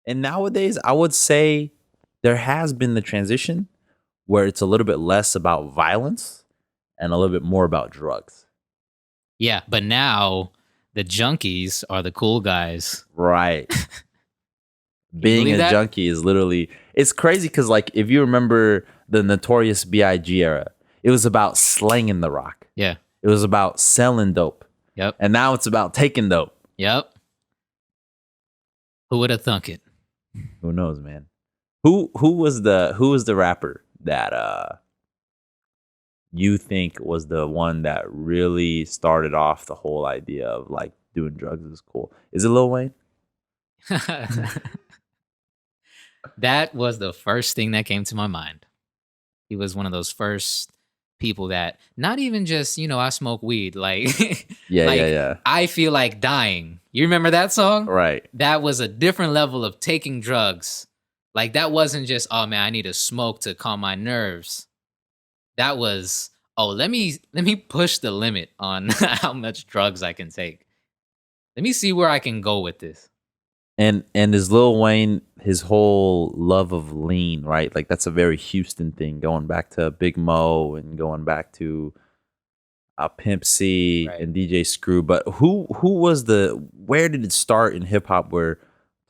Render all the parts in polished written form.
And nowadays, I would say there has been the transition where it's a little bit less about violence and a little bit more about drugs. Yeah, but now the junkies are the cool guys. Right. Can you Being believe a that? junkie is literally, it's crazy because, like, if you remember the Notorious B.I.G. era, it was about slanging the rock, Yeah. it was about selling dope. Yep. And now it's about taking dope. Yep. Who would have thunk it? Who knows, man? Who was the rapper that you think was the one that really started off the whole idea of like doing drugs is cool? Is it Lil Wayne? That was the first thing that came to my mind. He was one of those first people that not even just, I smoke weed, like Yeah, yeah, like yeah. I feel like dying. You remember that song? Right. That was a different level of taking drugs. Like that wasn't just, oh man, I need to smoke to calm my nerves. That was, oh, let me push the limit on how much drugs I can take. Let me see where I can go with this. And is Lil Wayne his whole love of lean, right? Like that's a very Houston thing, going back to Big Mo and going back to Pimp C Right. and DJ Screw. But who was the where did it start in hip hop where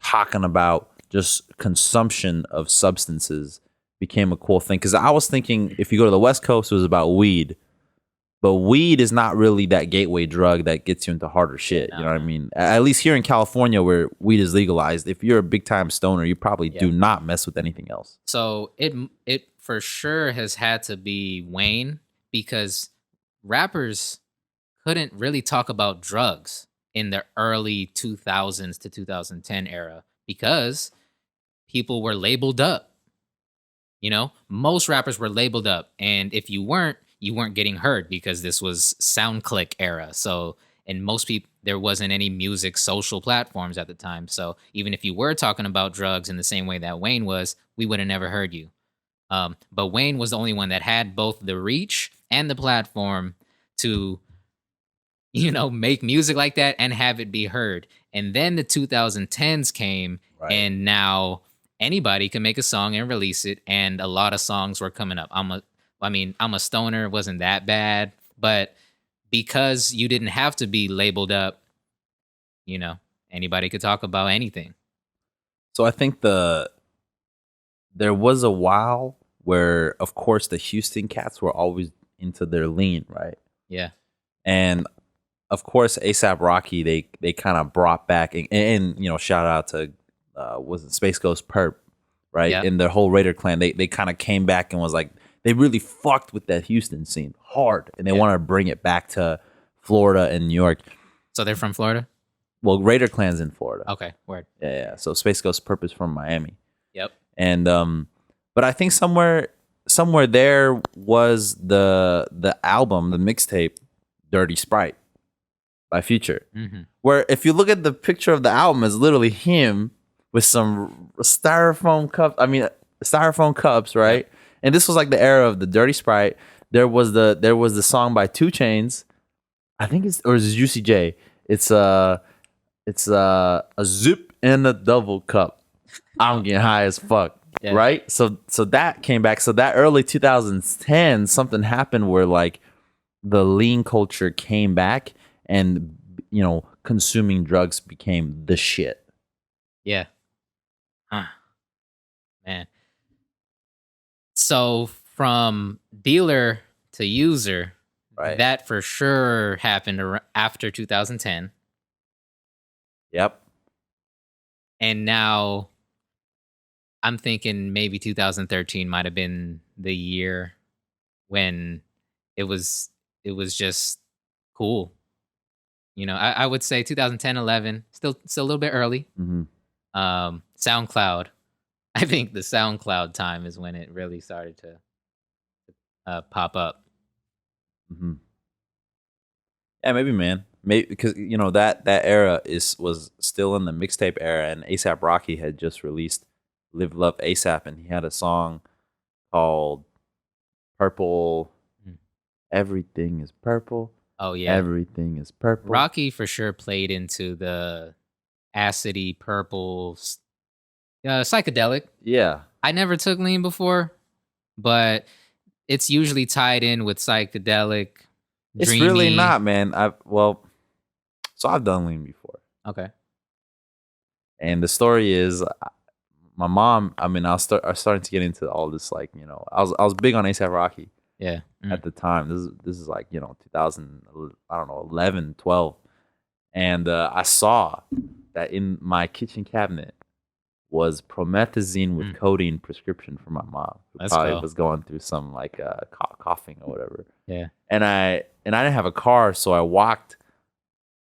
talking about just consumption of substances became a cool thing? Because I was thinking if you go to the West Coast, it was about weed. But weed is not really that gateway drug that gets you into harder Yeah, shit. You know what I no. mean? At least here in California, where weed is legalized, if you're a big time stoner, you probably Yeah. do not mess with anything else. So it for sure has had to be Wayne because rappers couldn't really talk about drugs in the early 2000s to 2010 era because people were labeled up. Most rappers were labeled up, and if you weren't getting heard because this was SoundClick era. So, and most people, there wasn't any music social platforms at the time. So, even if you were talking about drugs in the same way that Wayne was, we would have never heard you. But Wayne was the only one that had both the reach and the platform to, make music like that and have it be heard. And then the 2010s came, Right. and now anybody can make a song and release it. And a lot of songs were coming up. I'm a stoner, wasn't that bad, but because you didn't have to be labeled up, you know, anybody could talk about anything. So I think there was a while where, of course, the Houston cats were always into their lean, right? Yeah. And of course, ASAP Rocky, they kind of brought back and shout out to was it Space Ghost Perp, right? Yep. And their whole Raider clan, they kind of came back and was like they really fucked with that Houston scene hard, and they Yeah. want to bring it back to Florida and New York. So they're from Florida? Well, Raider clan's in Florida. Okay. Word. Yeah, yeah. So Space Ghost Perp is from Miami, Yep. and but I think somewhere there was the album, the mixtape, Dirty Sprite by Future. Hmm. Where if you look at the picture of the album, it's literally him with some styrofoam cups. I mean, styrofoam cups, right? Yep. And this was like the era of the Dirty Sprite. There was the song by Two Chains. I think it's Juicy J. It's a zip and a double cup. I'm getting high as fuck. Yeah. Right? So that came back. So that early 2010, something happened where like the lean culture came back and consuming drugs became the shit. Yeah. Huh. Man. So from dealer to user, Right. that for sure happened after 2010. Yep. And now I'm thinking maybe 2013 might have been the year when it was just cool. I would say 2010, 11, still a little bit early. Mm-hmm. SoundCloud. I think the SoundCloud time is when it really started to pop up. Mm-hmm. Yeah, maybe, man. Maybe because that era was still in the mixtape era, and ASAP Rocky had just released "Live Love ASAP," and he had a song called "Purple." Mm. Everything is purple. Oh yeah, Everything is purple. Rocky for sure played into the acidy purple Psychedelic. Yeah. I never took lean before, but it's usually tied in with psychedelic, It's really dreamy. not, man. So I've done lean before. Okay. And the story is my mom, I mean, I was starting to get into all this, like, I was big on ASAP Rocky Yeah. at the time. This is like, 2000, I don't know, 11, 12. And I saw that in my kitchen cabinet was promethazine with codeine prescription for my mom, who Let's probably go. was going through some like coughing or whatever. Yeah. And I didn't have a car, so I walked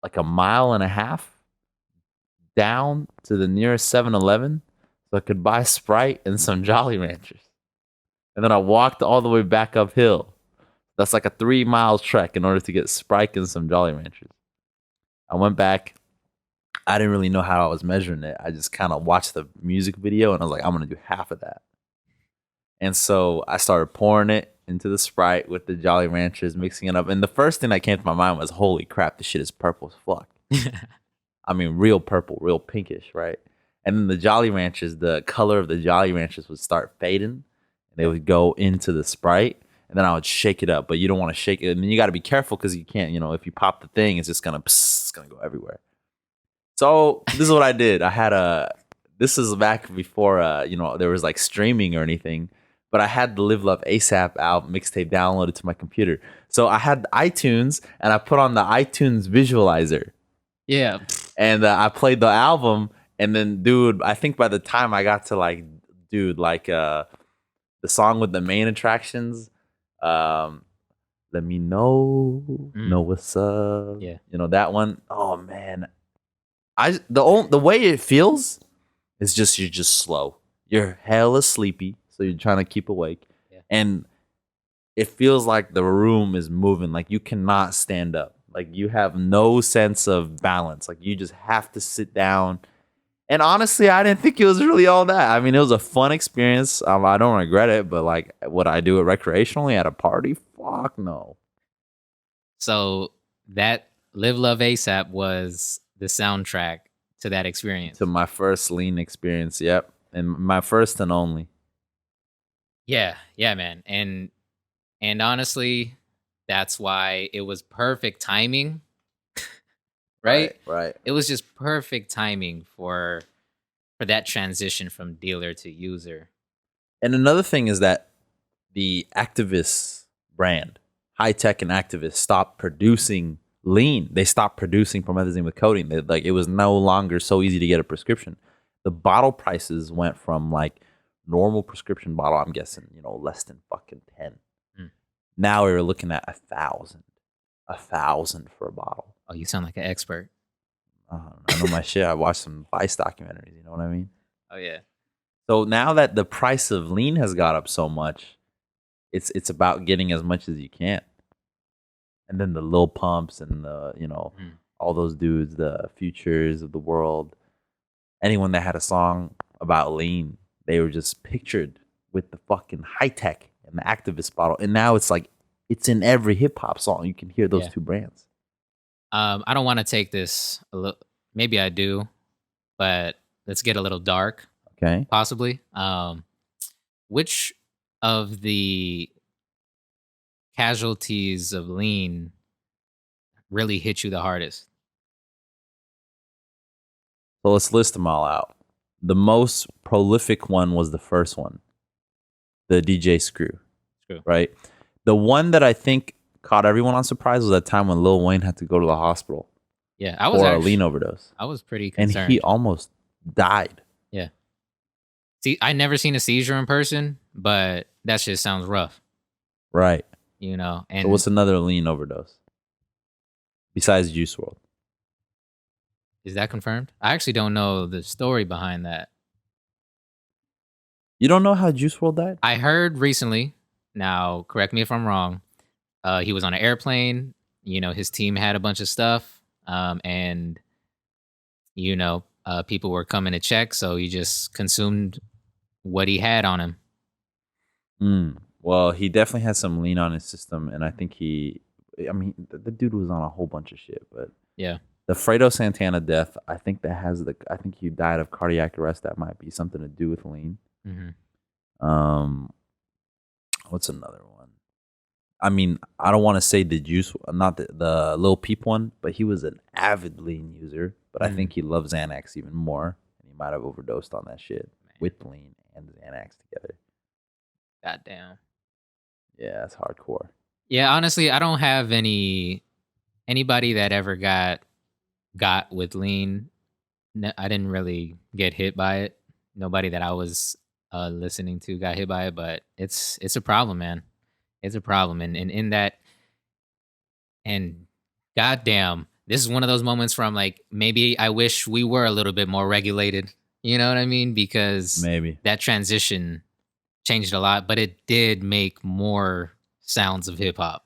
like a mile and a half down to the nearest 7-Eleven so I could buy Sprite and some Jolly Ranchers. And then I walked all the way back uphill. That's like a 3-mile trek in order to get Sprite and some Jolly Ranchers. I went back. I didn't really know how I was measuring it. I just kind of watched the music video and I was like, I'm going to do half of that. And so I started pouring it into the Sprite with the Jolly Ranchers, mixing it up. And the first thing that came to my mind was, holy crap, this shit is purple as fuck. I mean, real purple, real pinkish, right? And then the Jolly Ranchers, the color of the Jolly Ranchers would start fading. And they would go into the Sprite. And then I would shake it up. But you don't want to shake it. And then you got to be careful because you can't, if you pop the thing, it's just going to go everywhere. So this is what I did. This is back before, there was like streaming or anything. But I had the Live Love ASAP album mixtape downloaded to my computer. So I had iTunes and I put on the iTunes visualizer. Yeah. And I played the album. And then, dude, I think by the time I got to the song with the main attractions, let me know what's up. Yeah. That one. Oh man. The way it feels is just you're just slow. You're hella sleepy, so you're trying to keep awake. Yeah. And it feels like the room is moving. Like you cannot stand up. Like you have no sense of balance. Like you just have to sit down. And honestly, I didn't think it was really all that. I mean, it was a fun experience. I don't regret it, but like, would I do it recreationally at a party? Fuck no. So that Live Love ASAP was the soundtrack to that experience. To my first lean experience, yep. And my first and only. Yeah, man. And honestly, that's why it was perfect timing. Right? Right. It was just perfect timing for that transition from dealer to user. And another thing is that the activist brand, High Tech and Activist, stopped producing lean. They stopped producing promethazine with codeine. It was no longer so easy to get a prescription. The bottle prices went from like normal prescription bottle, I'm guessing, less than fucking 10. Now we were looking at 1,000 for a bottle. Oh, you sound like an expert. I know my shit. I watched some Vice documentaries. You know what I mean? Oh yeah. So now that the price of lean has got up so much, it's about getting as much as you can. And then the Lil Pumps and the all those dudes, the Futures of the world, anyone that had a song about lean, they were just pictured with the fucking High Tech and the Activist bottle. And now it's like it's in every hip hop song. You can hear those two brands. I don't want to take this a little. Maybe I do, but let's get a little dark. Okay. Possibly. Which of the casualties of lean really hit you the hardest? So let's list them all out. The most prolific one was the first one, the DJ Screw. Right? The one that I think caught everyone on surprise was that time when Lil Wayne had to go to the hospital. Yeah, I was for a lean overdose. I was pretty concerned. And he almost died. Yeah. See, I never seen a seizure in person, but that shit sounds rough. Right. And so what's another lean overdose besides Juice WRLD? Is that confirmed? I actually don't know the story behind that. You don't know how Juice WRLD died? I heard recently. Now, correct me if I'm wrong. He was on an airplane. His team had a bunch of stuff, and people were coming to check, so he just consumed what he had on him. Well, he definitely had some lean on his system, and I think the dude was on a whole bunch of shit, but yeah, The Fredo Santana death, I think I think he died of cardiac arrest. That might be something to do with lean. Mhm. Um, what's another one? I mean, I don't want to say the juice, not the Lil Peep one, but he was an avid lean user. But I think he loves Xanax even more, and he might have overdosed on that shit with lean and Xanax together. Goddamn. Yeah, that's hardcore. Yeah, honestly, I don't have anybody that ever got with lean. I didn't really get hit by it. Nobody that I was listening to got hit by it, but it's a problem, man. It's a problem, and in that, and goddamn, this is one of those moments where I'm like, maybe I wish we were a little bit more regulated. You know what I mean? Because Maybe. that transition changed a lot, but it did make more sounds of hip hop.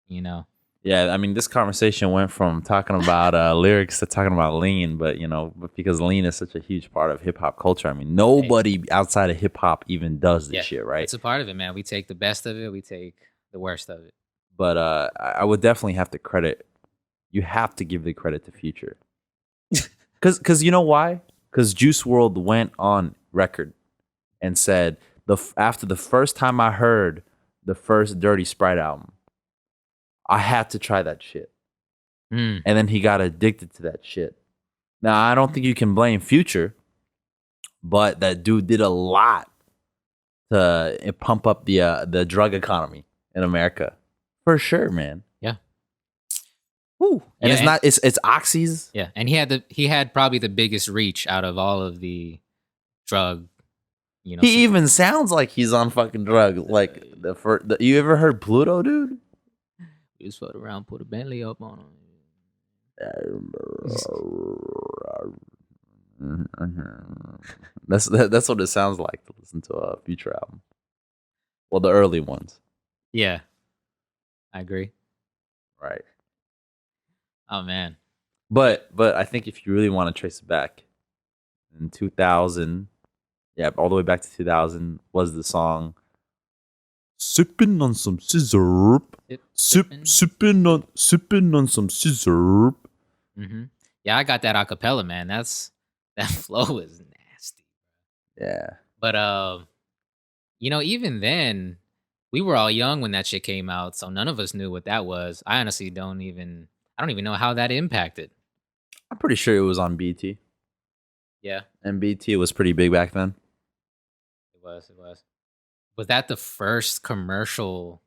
You know? Yeah, I mean, this conversation went from talking about lyrics to talking about lean, but but because lean is such a huge part of hip hop culture, I mean, nobody outside of hip hop even does this shit, right? It's a part of it, man. We take the best of it, we take the worst of it. But I would definitely have to credit. You have to give the credit to Future, because you know why? Because Juice World went on record and said after the first time I heard the first Dirty Sprite album, I had to try that shit. Mm. And then he got addicted to that shit. Now, I don't think you can blame Future, but that dude did a lot to pump up the drug economy in America. For sure, man. Yeah. Woo. And Yeah, it's not it's oxys. Yeah, and he had probably the biggest reach out of all of the drug, He even sounds like he's on fucking drug. Like you ever heard Pluto, dude? We just fucked around, put a Bentley up on him. That's what it sounds like to listen to a Future album. Well, the early ones. Yeah, I agree. Right. Oh man. But I think if you really want to trace it back, in 2000, yeah, all the way back to 2000 was the song "Sippin' on some Sizzurp." Sippin' on some Sizzurp. Mm-hmm. Yeah, I got that acapella, man. That flow is nasty. Yeah. But even then, we were all young when that shit came out, so none of us knew what that was. I honestly don't even know how that impacted. I'm pretty sure it was on BT. Yeah. And BT was pretty big back then. It was. Was that the first commercial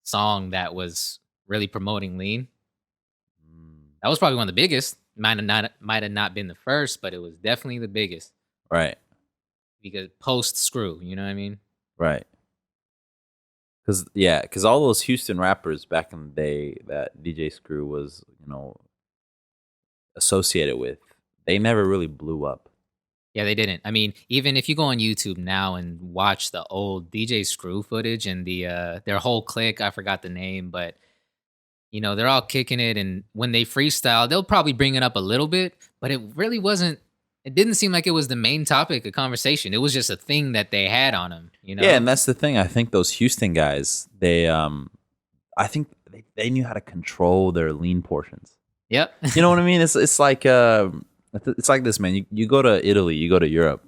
song that was really promoting lean? That was probably one of the biggest. Might have not been the first, but it was definitely the biggest. Right. Because post Screw, you know what I mean? Right. Because all those Houston rappers back in the day that DJ Screw was, associated with, they never really blew up. Yeah, they didn't. I mean, even if you go on YouTube now and watch the old DJ Screw footage and their whole clique, I forgot the name, but they're all kicking it, and when they freestyle, they'll probably bring it up a little bit, but it really wasn't. It didn't seem like it was the main topic of conversation. It was just a thing that they had on them, Yeah, and that's the thing. I think those Houston guys, I think they knew how to control their lean portions. Yep. You know what I mean? It's like this, man. You go to Italy, you go to Europe.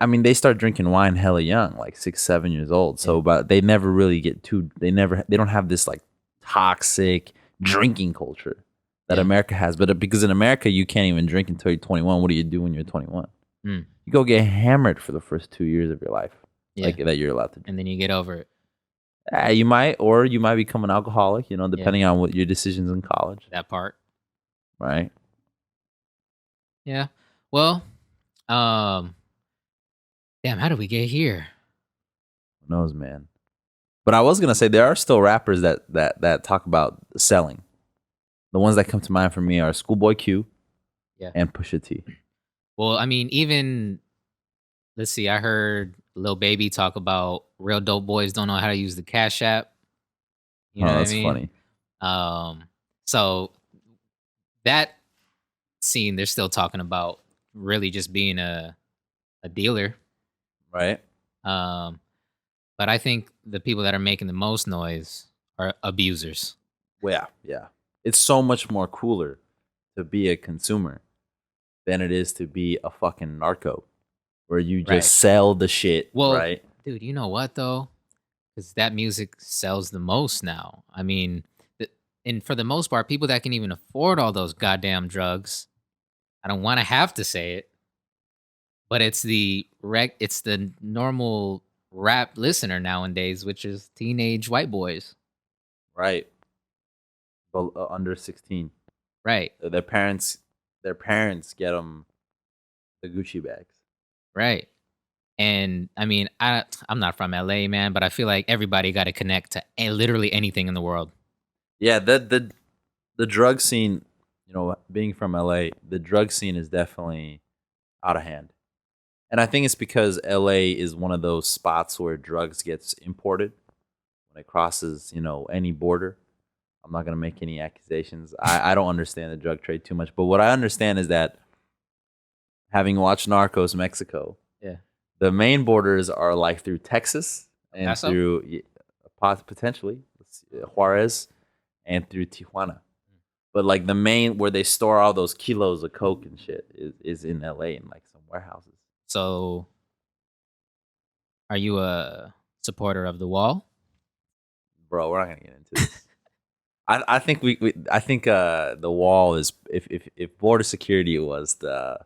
I mean, they start drinking wine hella young, like 6, 7 years old. So, but they never really get they don't have this like toxic drinking culture that America has. But because in America, you can't even drink until you're 21. What do you do when you're 21? You go get hammered for the first 2 years of your life, like that you're allowed to do. And then you get over it. You might become an alcoholic, depending on what your decisions in college. That part. Right. Yeah. Well, damn, how did we get here? Who knows, man? But I was gonna say there are still rappers that talk about selling. The ones that come to mind for me are Schoolboy Q, and Pusha T. Well, I mean, even let's see. I heard Lil Baby talk about real dope boys don't know how to use the Cash App. You know what I mean? Funny. So that scene, they're still talking about really just being a dealer, right? But I think the people that are making the most noise are abusers. Well, yeah. It's so much more cooler to be a consumer than it is to be a fucking narco, where you just Right. sell the shit, Well, right? dude, you know what though? Because that music sells the most now. I mean, and for the most part, people that can even afford all those goddamn drugs. I don't want to have to say it, but it's the normal rap listener nowadays, which is teenage white boys. Right. But under 16, Right. their parents get them the Gucci bags. Right. And I mean, I'm not from LA, man, but I feel like everybody got to connect to literally anything in the world. Yeah, the drug scene, being from LA, the drug scene is definitely out of hand. And I think it's because LA is one of those spots where drugs gets imported when it crosses, any border. I'm not gonna make any accusations. I don't understand the drug trade too much, but what I understand is that having watched Narcos Mexico, Yeah. the main borders are like through Texas and Paso? through potentially Juarez and through Tijuana. But like the main where they store all those kilos of coke and shit is in LA in like some warehouses. So, are you a supporter of the wall? Bro, we're not gonna get into this. I think I think the wall is if border security was the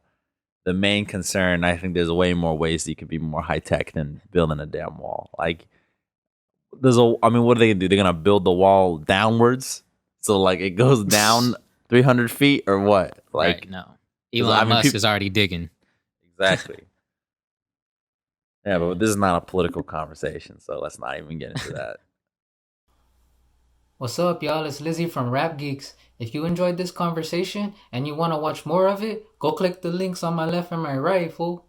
main concern. I think there's way more ways that you could be more high tech than building a damn wall. Like I mean, what are they gonna do? They're gonna build the wall downwards, so like it goes down 300 feet or what? Right. Like, No. 'cause, Elon Musk is already digging. exactly. Yeah, but this is not a political conversation, so let's not even get into that. What's up, y'all? It's Lizzie from Rap Geeks. If you enjoyed this conversation and you want to watch more of it, go click the links on my left and my right, fool.